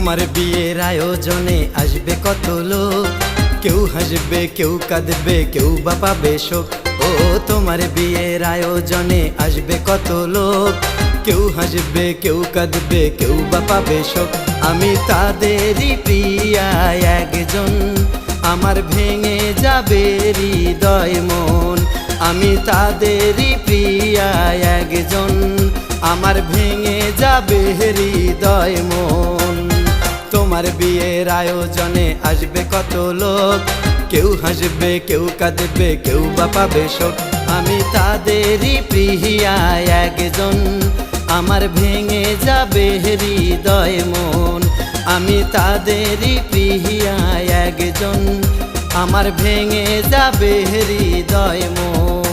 তোমার বিয়ের আয়োজনে আসবে কত লোক, কেউ হাসবে কেউ কাঁদবে কেউ বা পাবে শোক। ও তোমার বিয়ের আয়োজনে আসবে কত লোক, কেউ হাসবে কেউ কাঁদবে কেউ বা পাবে শোক। আমি তাদেরই প্রিয়া একজন, আমার ভেঙে যাবে হৃদয় মন। আমি তাদেরই প্রিয়া একজন, আমার ভেঙে যাবে হৃদয় মন। তোমার বিয়ের আয়োজনে আসবে কত লোক, কেউ হাসবে কেউ কাঁদবে কেউ বা পাবে শোক। আমি তাদেরই প্রিয়া একজন, আমার ভেঙে যাবে হৃদয় মন। আমি তাদেরই প্রিয়া একজন, আমার ভেঙে যাবে হৃদয় মন।